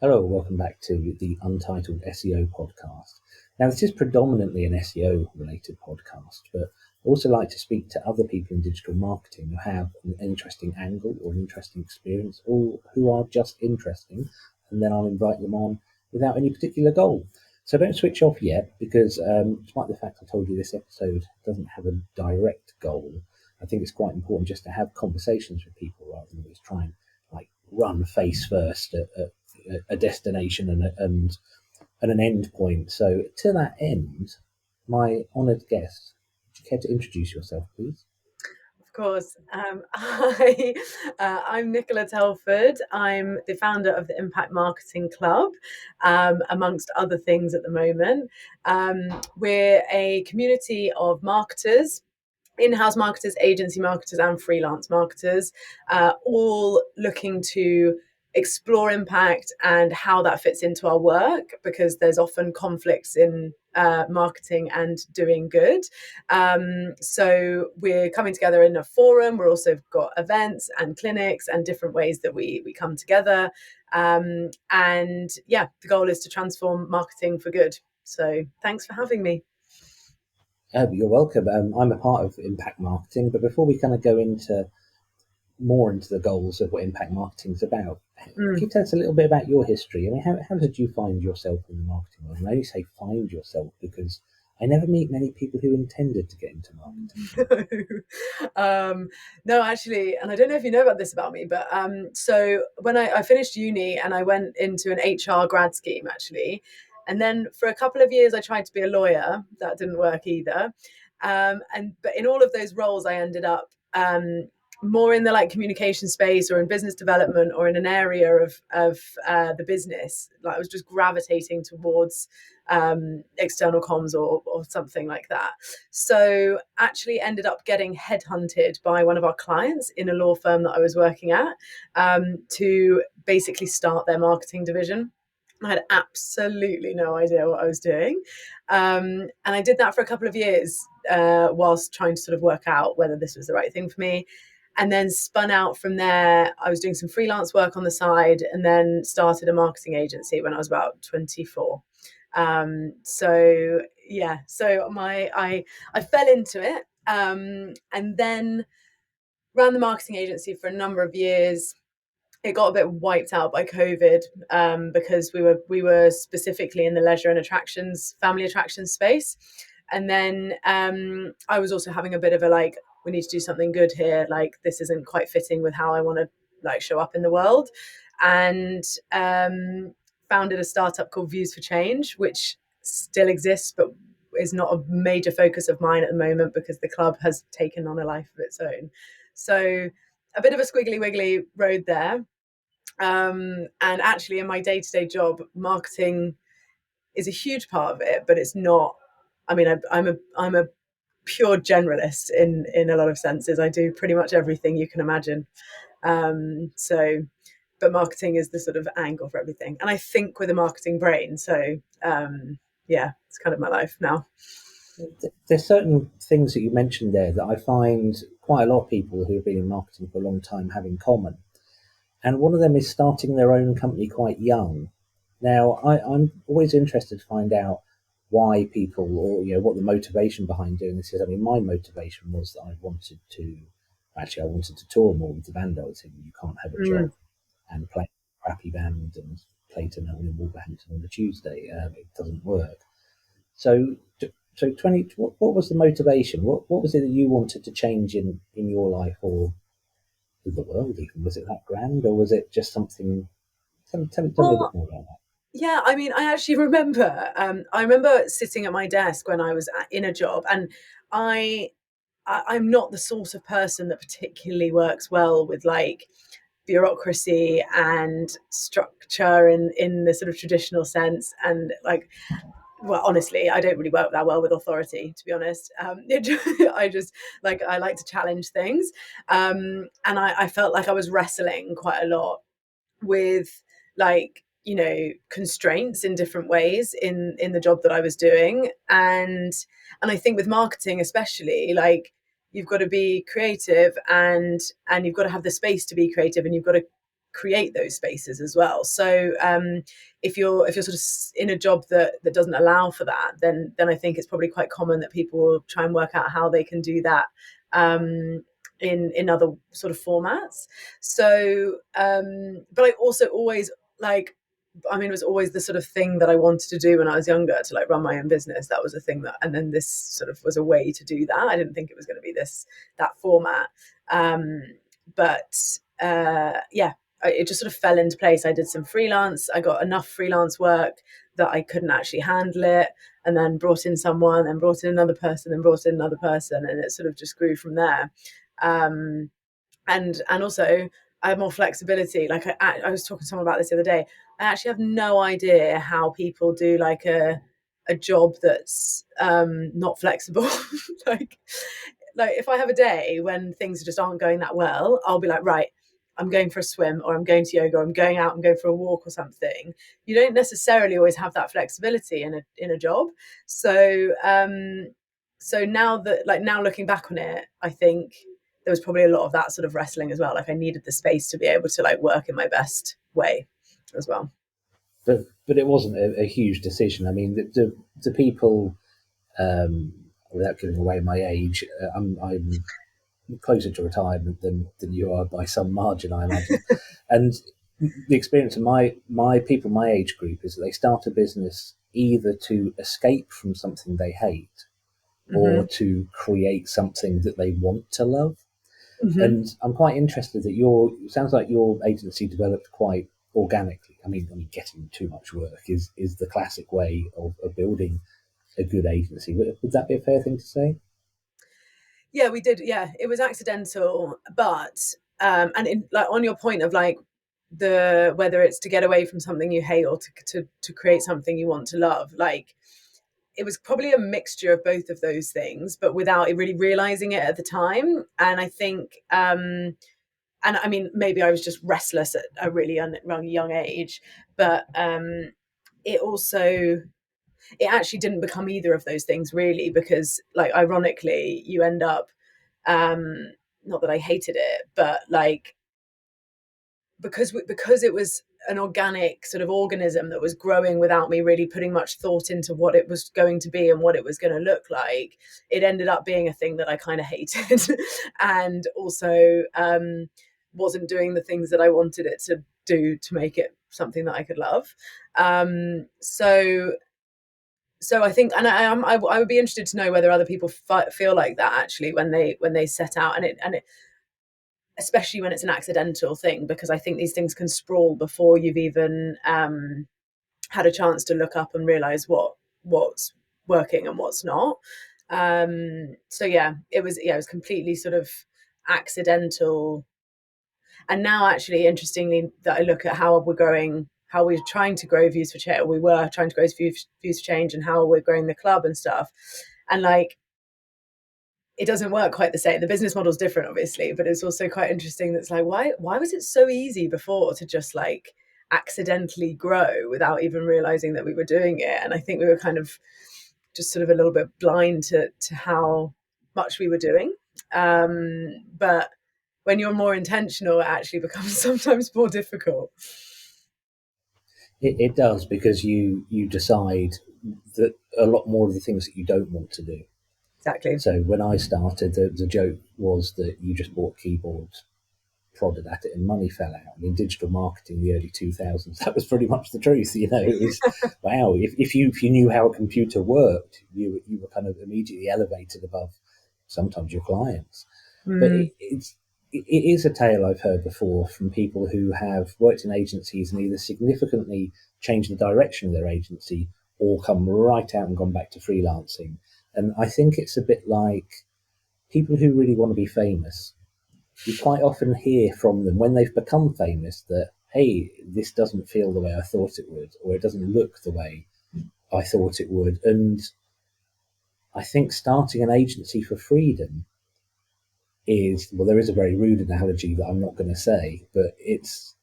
Hello, welcome back to the Untitled SEO podcast. Now, this is predominantly an SEO related podcast, but I also like to speak to other people in digital marketing who have an interesting angle or an interesting experience, or who are just interesting, and then I'll invite them on without any particular goal. So don't switch off yet, because despite the fact I told you this episode doesn't have a direct goal, I think it's quite important just to have conversations with people rather than just try and run face first at a destination and an end point. So to that end, my honoured guest, would you care to introduce yourself, please? Of course. I'm Nicola Telford. I'm the founder of the Impact Marketing Club, amongst other things at the moment. We're a community of marketers, in-house marketers, agency marketers, and freelance marketers, all looking to explore impact and how that fits into our work, because there's often conflicts in marketing and doing good. So we're coming together in a forum. We're also got events and clinics and different ways that we come together. And yeah, the goal is to transform marketing for good. So thanks for having me. You're welcome. I'm a part of Impact Marketing, but before we kind of go into more into the goals of what impact marketing is about, can you tell us a little bit about your history? I mean, how did you find yourself in the marketing world? And I only say find yourself because I never meet many people who intended to get into marketing. No, actually, and I don't know if you know about this about me, but so when I finished uni and I went into an HR grad scheme, actually, and then for a couple of years I tried to be a lawyer. That didn't work either. But in all of those roles, I ended up more in the communication space or in business development or in an area of the business. Like I was just gravitating towards external comms or something like that. So actually ended up getting headhunted by one of our clients in a law firm that I was working at, to basically start their marketing division. I had absolutely no idea what I was doing. And I did that for a couple of years, whilst trying to sort of work out whether this was the right thing for me. And then spun out from there. I was doing some freelance work on the side and then started a marketing agency when I was about 24. So yeah, so I fell into it, and then ran the marketing agency for a number of years. It got a bit wiped out by COVID, because we were specifically in the leisure and attractions, family attractions space. And then I was also having a bit of a we need to do something good here. Like this isn't quite fitting with how I want to show up in the world. And founded a startup called Views for Change, which still exists, but is not a major focus of mine at the moment because the club has taken on a life of its own. So a bit of a squiggly wiggly road there. And actually, in my day-to-day job, marketing is a huge part of it, but it's not. I mean, I'm a pure generalist in a lot of senses. I do pretty much everything you can imagine. So, but marketing is the sort of angle for everything, and I think with a marketing brain. So, yeah, it's kind of my life now. There's certain things that you mentioned there that I find quite a lot of people who have been in marketing for a long time have in common. And one of them is starting their own company quite young. Now, I'm always interested to find out why people, or what the motivation behind doing this is. I mean, my motivation was that I wanted to tour more with the band I was in. You can't have a job and play a crappy band and play to no one in Wolverhampton on a Tuesday. It doesn't work. So, so 20. What was the motivation? What was it that you wanted to change in your life or with the world? Even was it that grand, or was it just something? Tell me a bit Well, more about that. yeah, I mean, I actually remember. I remember sitting at my desk when I was in a job, and I, I'm not the sort of person that particularly works well with bureaucracy and structure in the sort of traditional sense, and well, honestly, I don't really work that well with authority, to be honest. I just I like to challenge things, and I felt like I was wrestling quite a lot with constraints in different ways in the job that I was doing. And I think with marketing especially, you've got to be creative, and you've got to have the space to be creative, and you've got to create those spaces as well. So if you're sort of in a job that doesn't allow for that, then I think it's probably quite common that people will try and work out how they can do that in other sort of formats. So but I also always like, I mean, it was always the sort of thing that I wanted to do when I was younger, to like run my own business. That was a thing that, and then this sort of was a way to do that. I didn't think it was going to be that format. Um, but yeah, it just sort of fell into place. I did some freelance. I got enough freelance work that I couldn't actually handle it, and then brought in someone, then brought in another person, then brought in another person, and it sort of just grew from there. Um, and also I have more flexibility. Like I was talking to someone about this the other day. I actually have no idea how people do like a job that's not flexible. like like if I have a day when things just aren't going that well, I'll be like, right, I'm going for a swim, or I'm going to yoga, or I'm going out and going for a walk or something. You don't necessarily always have that flexibility in a job. So so now that, like, now looking back on it, I think there was probably a lot of that sort of wrestling as well. Like I needed the space to be able to like work in my best way as well. But it wasn't a huge decision. I mean, the people, without giving away my age, I'm closer to retirement than you are by some margin, I imagine. And the experience of my people, my age group, is that they start a business either to escape from something they hate or Mm-hmm. to create something that they want to love. Mm-hmm. And I'm quite interested that it sounds like your agency developed quite organically. I mean, getting too much work is the classic way of building a good agency. Would that be a fair thing to say? Yeah, we did. Yeah, it was accidental, but and in, like, on your point of like the whether it's to get away from something you hate or to create something you want to love, like it was probably a mixture of both of those things, but without really realizing it at the time. And I think and I mean, maybe I was just restless at a really young age, but it also, it actually didn't become either of those things really, because like ironically you end up um not that I hated it, but like because it was an organic sort of organism that was growing without me really putting much thought into what it was going to be and what it was going to look like, it ended up being a thing that I kind of hated and also wasn't doing the things that I wanted it to do to make it something that I could love. So so I think, and I would be interested to know whether other people feel like that actually when they set out, and it, especially when it's an accidental thing, because I think these things can sprawl before you've even had a chance to look up and realize what's working and what's not. So yeah, it was completely sort of accidental. And now, actually, interestingly, that I look at how we're growing, how we're trying to grow Views for Change, we were trying to grow Views for Change, and how we're growing the club and stuff. And like, it doesn't work quite the same. The business model is different, obviously, but it's also quite interesting. That's like, why was it so easy before to just like accidentally grow without even realizing that we were doing it? And I think we were kind of just sort of a little bit blind to how much we were doing. But when you're more intentional, it actually becomes sometimes more difficult. It does, because you decide that a lot more of the things that you don't want to do. Exactly. So when I started, the joke was that you just bought keyboards, prodded at it, and money fell out. I mean, digital marketing in the early 2000s, that was pretty much the truth. It was, wow, if you knew how a computer worked, you were kind of immediately elevated above sometimes your clients. But Mm. it is a tale I've heard before from people who have worked in agencies and either significantly changed the direction of their agency or come right out and gone back to freelancing. And I think it's a bit like people who really want to be famous. You quite often hear from them when they've become famous that, hey, this doesn't feel the way I thought it would, or it doesn't look the way I thought it would. And I think starting an agency for freedom is, well, there is a very rude analogy that I'm not going to say, but it's,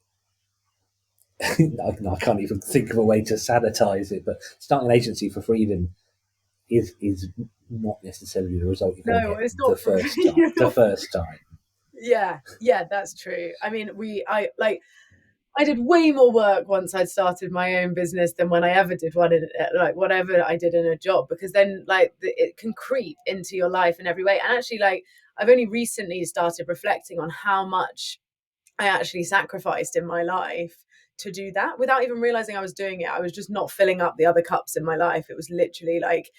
I can't even think of a way to sanitize it, but starting an agency for freedom is not necessarily the result you're going to No, get it's the not for first time. me. The first time. Yeah, yeah, that's true. I mean, I like, I did way more work once I'd started my own business than when I ever did one in like whatever I did in a job, because then like it can creep into your life in every way. And actually, like I've only recently started reflecting on how much I actually sacrificed in my life to do that without even realizing I was doing it. I was just not filling up the other cups in my life. It was literally like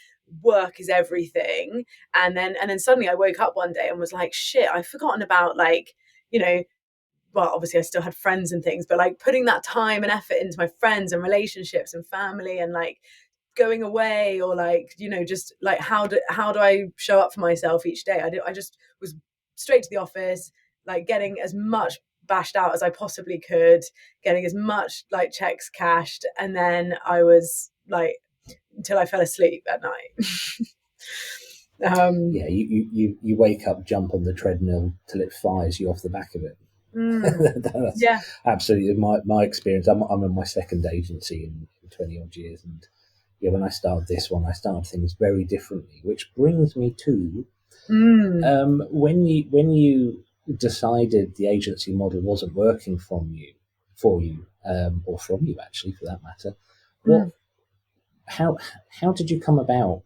work is everything. And then suddenly I woke up one day and was like, shit, I've forgotten about like, you know, well, obviously I still had friends and things, but like putting that time and effort into my friends and relationships and family and like going away, or like, you know, just like how do I show up for myself each day. I just was straight to the office, like getting as much bashed out as I possibly could, getting as much like checks cashed, and then I was like until I fell asleep at night. Yeah, um you wake up, jump on the treadmill till it fires you off the back of it. mm, That's yeah. absolutely my experience. I'm in my second agency in 20 odd years, and yeah, when I started this one, I started things very differently, which brings me to mm, when you decided the agency model wasn't working for you, or from you actually for that matter. What mm, how how did you come about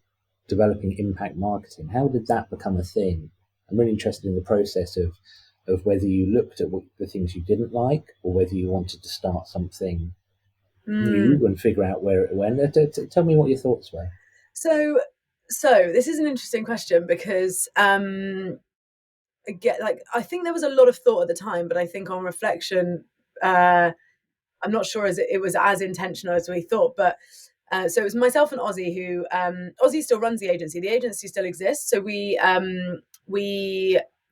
developing impact marketing? How did that become a thing? I'm really interested in the process of whether you looked at what the things you didn't like, or whether you wanted to start something mm. new and figure out where it went. Tell me what your thoughts were. So so this is an interesting question because again, like I think there was a lot of thought at the time, but I think on reflection, uh, I'm not sure as it was as intentional as we thought. But so it was myself and Ozzy who Ozzy still runs the agency. The agency still exists. So we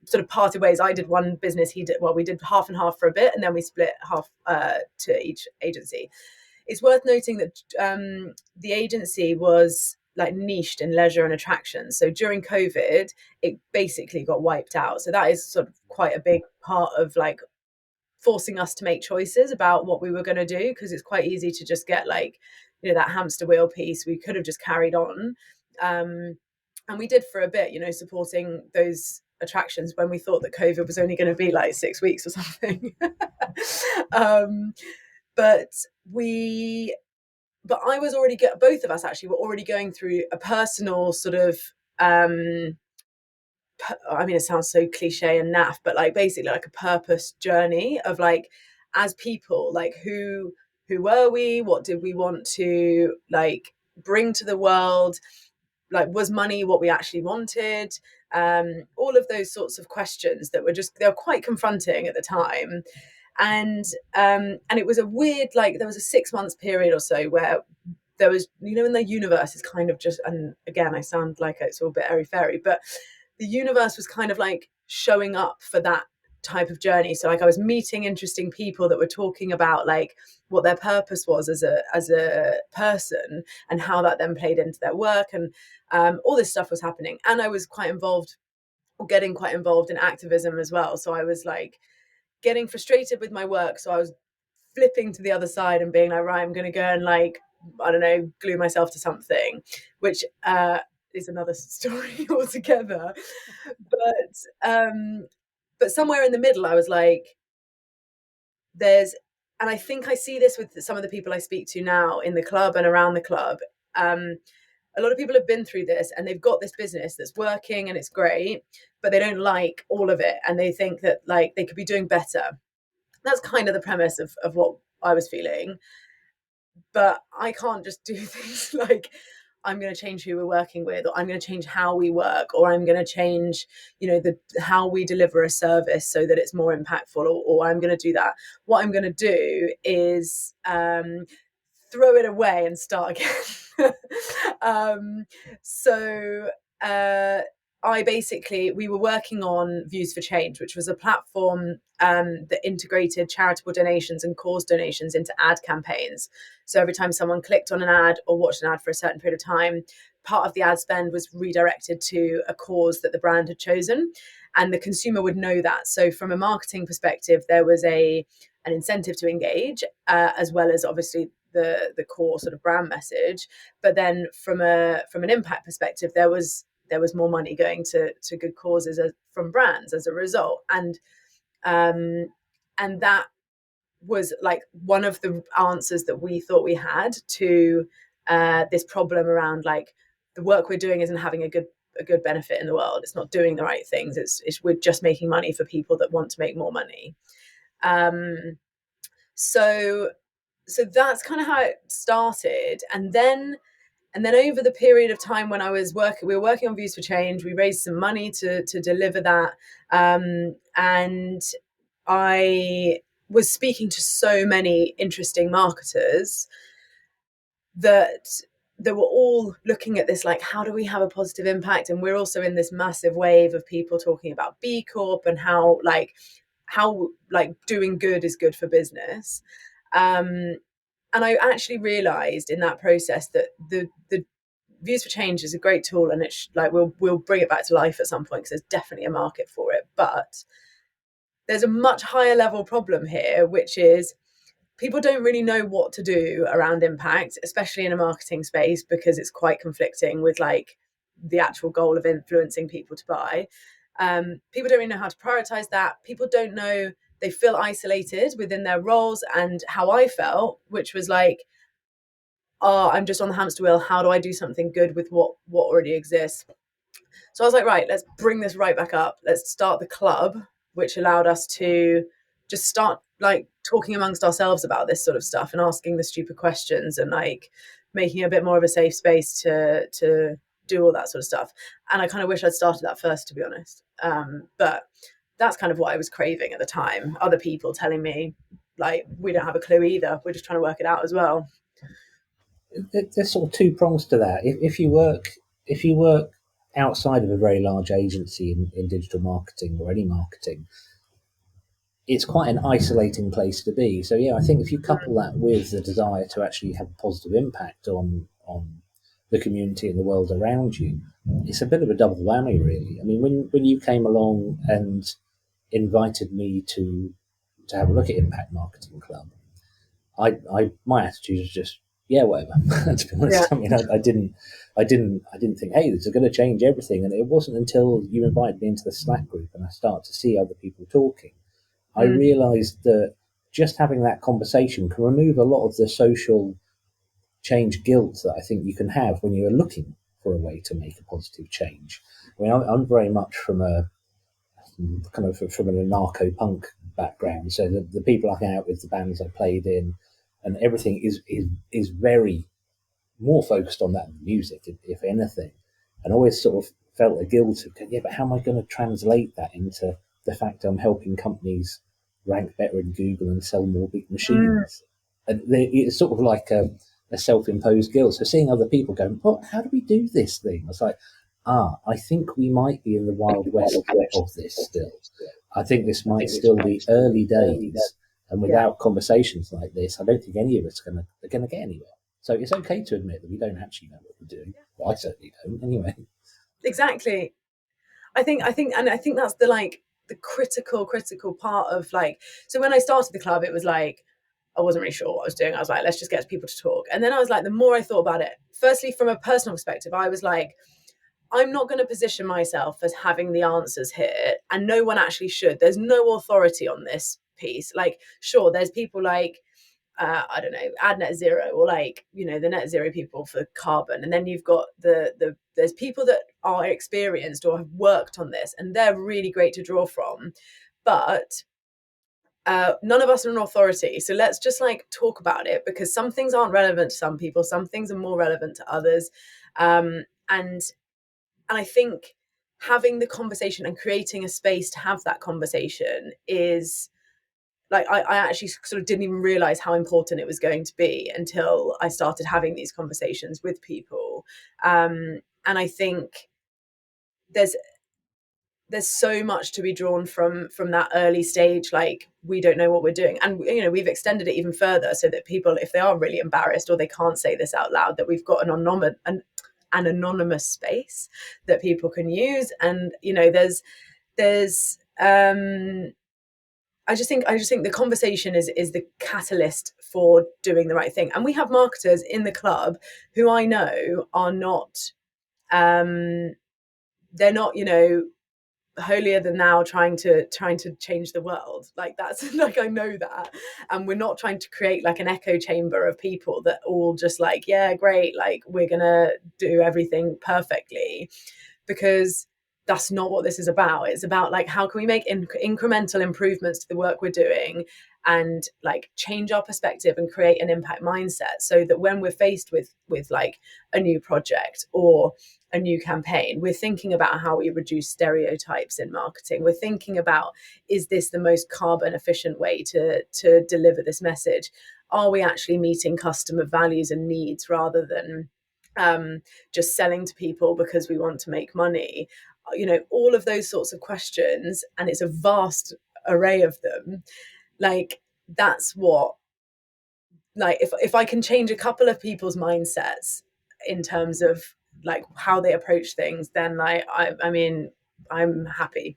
sort of parted ways. I did one business. He did, well, we did half and half for a bit, and then we split half to each agency. It's worth noting that the agency was like niched in leisure and attractions. So during COVID, it basically got wiped out. So that is sort of quite a big part of like forcing us to make choices about what we were going to do, because it's quite easy to just get like, you know, that hamster wheel piece. We could have just carried on. Um, and we did for a bit, you know, supporting those attractions when we thought that COVID was only going to be like 6 weeks or something. um, but we I was already both of us actually were already going through a personal sort of um I mean, it sounds so cliche and naff, but like basically like a purpose journey of like as people, like who were we, what did we want to like bring to the world, like was money what we actually wanted, all of those sorts of questions that were just, they were quite confronting at the time. And it was a weird, like there was a 6 months period or so where there was, you know, when the universe is kind of just, and again I sound like it's all a bit airy fairy, but the universe was kind of like showing up for that type of journey. So like I was meeting interesting people that were talking about like what their purpose was as a person, and how that then played into their work, and all this stuff was happening. And I was quite involved, or getting quite involved in activism as well. So I was like getting frustrated with my work. So I was flipping to the other side and being like, right, I'm going to go and like, I don't know, glue myself to something, which is another story altogether. But but somewhere in the middle, I was like, there's, and I think I see this with some of the people I speak to now in the club and around the club. Um, a lot of people have been through this and they've got this business that's working and it's great, but they don't like all of it and they think that like they could be doing better. That's kind of the premise of what I was feeling. But I can't just do things like I'm going to change who we're working with, or I'm going to change how we work, or I'm going to change, you know, the how we deliver a service so that it's more impactful, or I'm going to do that. What I'm going to do is throw it away and start again. um, so uh, I basically, we were working on Views for Change, which was a platform that integrated charitable donations and cause donations into ad campaigns. So every time someone clicked on an ad or watched an ad for a certain period of time, part of the ad spend was redirected to a cause that the brand had chosen, and the consumer would know that. So from a marketing perspective, there was an incentive to engage, as well as obviously the core sort of brand message. But then from an impact perspective, there was more money going to good causes from brands as a result. And that was like one of the answers that we thought we had to this problem around like the work we're doing isn't having a good benefit in the world. It's not doing the right things. We're just making money for people that want to make more money. Um, so so that's kind of how it started, and then over the period of time when we were working on Views for Change. We raised some money to deliver that, and I was speaking to so many interesting marketers that were all looking at this like, how do we have a positive impact? And we're also in this massive wave of people talking about B Corp and how doing good is good for business. Um, and I actually realized in that process that the Views for Change is a great tool, and it's like we'll bring it back to life at some point because there's definitely a market for it. But there's a much higher level problem here, which is people don't really know what to do around impact, especially in a marketing space, because it's quite conflicting with like the actual goal of influencing people to buy. People don't really know how to prioritize that. People don't know, they feel isolated within their roles. And how I felt, which was like, oh, I'm just on the hamster wheel. How do I do something good with what already exists? So I was like, right, let's bring this right back up. Let's start the club, which allowed us to just start like talking amongst ourselves about this sort of stuff and asking the stupid questions and like making a bit more of a safe space to do all that sort of stuff. And I kind of wish I'd started that first, to be honest. But that's kind of what I was craving at the time. Other people telling me like, we don't have a clue either. We're just trying to work it out as well. There's sort of two prongs to that. If you work outside of a very large agency in digital marketing or any marketing, it's quite an isolating place to be. So yeah, I think if you couple that with the desire to actually have a positive impact on the community and the world around you, it's a bit of a double whammy, really. I mean, when you came along and invited me to have a look at Impact Marketing Club, my attitude was just yeah, whatever. To be Yeah. honest, I mean, I didn't think, hey, this is going to change everything. And it wasn't until you invited me into the Slack group and I started to see other people talking, I Mm. realized that just having that conversation can remove a lot of the social change guilt that I think you can have when you're looking for a way to make a positive change. I mean, I'm very much from a kind of from an anarcho punk background, so the people I hang out with, the bands I played in, and everything is very more focused on that music, if anything, and always sort of felt a guilt of, yeah, but how am I going to translate that into the fact I'm helping companies rank better in Google and sell more big Mm. machines? And it's sort of like a self-imposed guilt. So seeing other people going, what? How do we do this thing? I was like, I think we might be in the wild west of this still. I think this might still be early days, and Yeah. without conversations like this, I don't think any of us are going to get anywhere. So it's okay to admit that we don't actually know what we're doing. Well, I certainly don't, anyway. Exactly. I think that's the like the critical part of like. So when I started the club, it was like I wasn't really sure what I was doing. I was like, let's just get people to talk. And then I was like, the more I thought about it, firstly from a personal perspective, I was like, I'm not going to position myself as having the answers here, and no one actually should. There's no authority on this piece. Like, sure, there's people like I don't know, add net zero, or like, you know, the net zero people for carbon. And then you've got there's people that are experienced or have worked on this, and they're really great to draw from. But none of us are an authority. So let's just like talk about it, because some things aren't relevant to some people, some things are more relevant to others. And I think having the conversation and creating a space to have that conversation is like I actually sort of didn't even realize how important it was going to be until I started having these conversations with people. And I think there's there's so much to be drawn from that early stage, like we don't know what we're doing, and you know, we've extended it even further so that people, if they are really embarrassed or they can't say this out loud, that we've got an anonymous space that people can use. And you know, there's I just think the conversation is the catalyst for doing the right thing. And we have marketers in the club who I know are not they're not, you know, holier than thou trying to change the world. Like that's like, I know that, and we're not trying to create like an echo chamber of people that all just like, yeah, great, like we're gonna do everything perfectly, because that's not what this is about. It's about like, how can we make incremental improvements to the work we're doing, and like change our perspective and create an impact mindset, so that when we're faced with like a new project or a new campaign, we're thinking about how we reduce stereotypes in marketing. We're thinking about, is this the most carbon efficient way to deliver this message? Are we actually meeting customer values and needs, rather than just selling to people because we want to make money? All of those sorts of questions, and it's a vast array of them. Like, that's what, like, if I can change a couple of people's mindsets in terms of like how they approach things, then like I mean, I'm happy.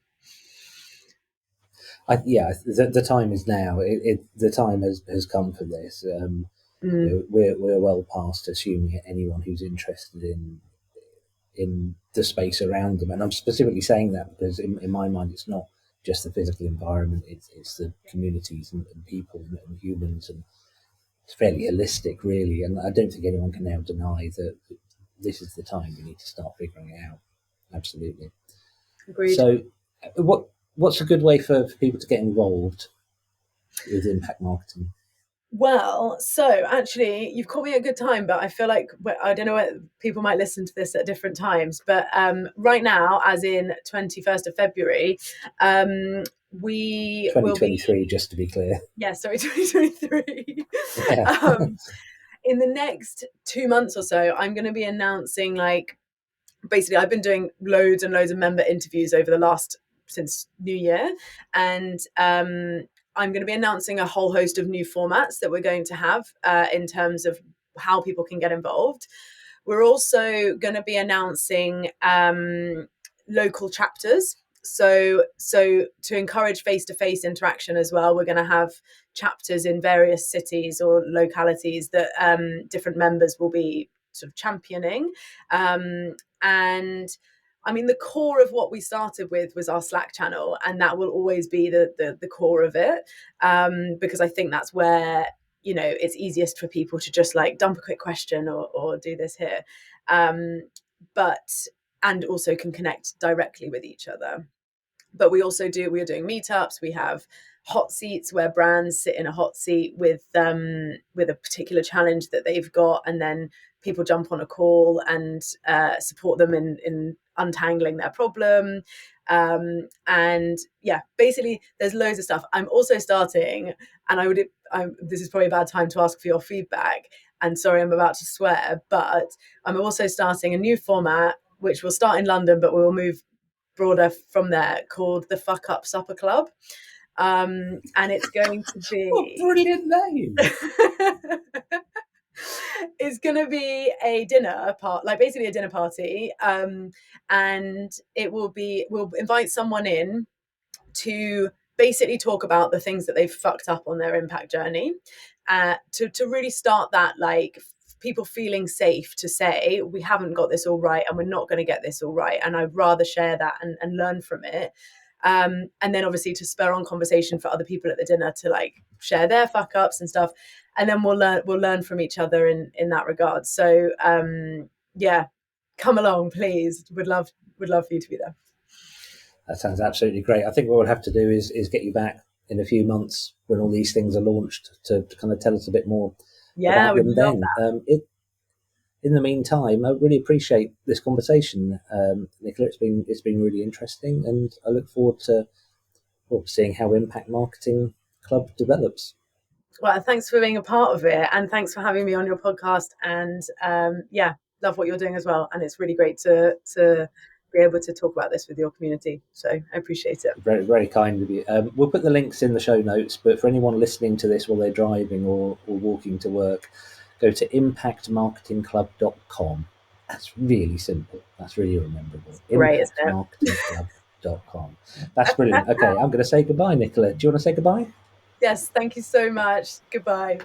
Yeah, the time is now. The time has come for this. Mm, We're well past assuming anyone who's interested in the space around them, and I'm specifically saying that because in my mind, it's not just the physical environment; it's the communities and people and humans, and it's fairly holistic, really. And I don't think anyone can now deny that this is the time we need to start figuring it out. Absolutely. agreed. So, what's a good way for people to get involved with impact marketing? Well, so actually, you've caught me at a good time, but I feel like, I don't know what people might listen to this at different times, but right now, as in 21st of February, we will be, 2023, just to be clear. yeah, sorry, 2023. Yeah. um, in the next 2 months or so, I'm going to be announcing, like, basically, I've been doing loads and loads of member interviews over the last, since New Year, and I'm going to be announcing a whole host of new formats that we're going to have in terms of how people can get involved. We're also going to be announcing local chapters. So to encourage face-to-face interaction as well, we're going to have chapters in various cities or localities that different members will be sort of championing. And I mean, the core of what we started with was our Slack channel, and that will always be the core of it, because I think that's where, it's easiest for people to just like dump a quick question or do this here, but and also can connect directly with each other. But we are doing meetups. We have hot seats where brands sit in a hot seat with a particular challenge that they've got, and then people jump on a call and support them in untangling their problem. And yeah, basically, there's loads of stuff. I'm also starting, and this is probably a bad time to ask for your feedback. And sorry, I'm about to swear, but I'm also starting a new format, which will start in London, but we will move broader from there, called the Fuck Up Supper Club. And it's going to What be brilliant name! it's going to be a dinner part, like basically a dinner party, and we'll invite someone in to basically talk about the things that they've fucked up on their impact journey, to really start that, like, people feeling safe to say, we haven't got this all right and we're not going to get this all right, and I'd rather share that and learn from it. And then obviously to spur on conversation for other people at the dinner to like share their fuck ups and stuff, and then we'll learn from each other in that regard. So yeah, come along, please. Would love for you to be there. That sounds absolutely great. I think what we'll have to do is get you back in a few months when all these things are launched to kind of tell us a bit more Yeah, about we'd them love then. that. In the meantime, I really appreciate this conversation, Nicola. It's been really interesting, and I look forward to seeing how Impact Marketing Club develops. Well, thanks for being a part of it, and thanks for having me on your podcast. And yeah, love what you're doing as well. And it's really great to be able to talk about this with your community. So I appreciate it. Very, very kind of you. We'll put the links in the show notes, but for anyone listening to this while they're driving or walking to work, go to impactmarketingclub.com. That's really simple. That's really rememberable. Great, isn't Impactmarketingclub.com. That's brilliant. Okay, I'm going to say goodbye, Nicola. Do you want to say goodbye? Yes, thank you so much. Goodbye.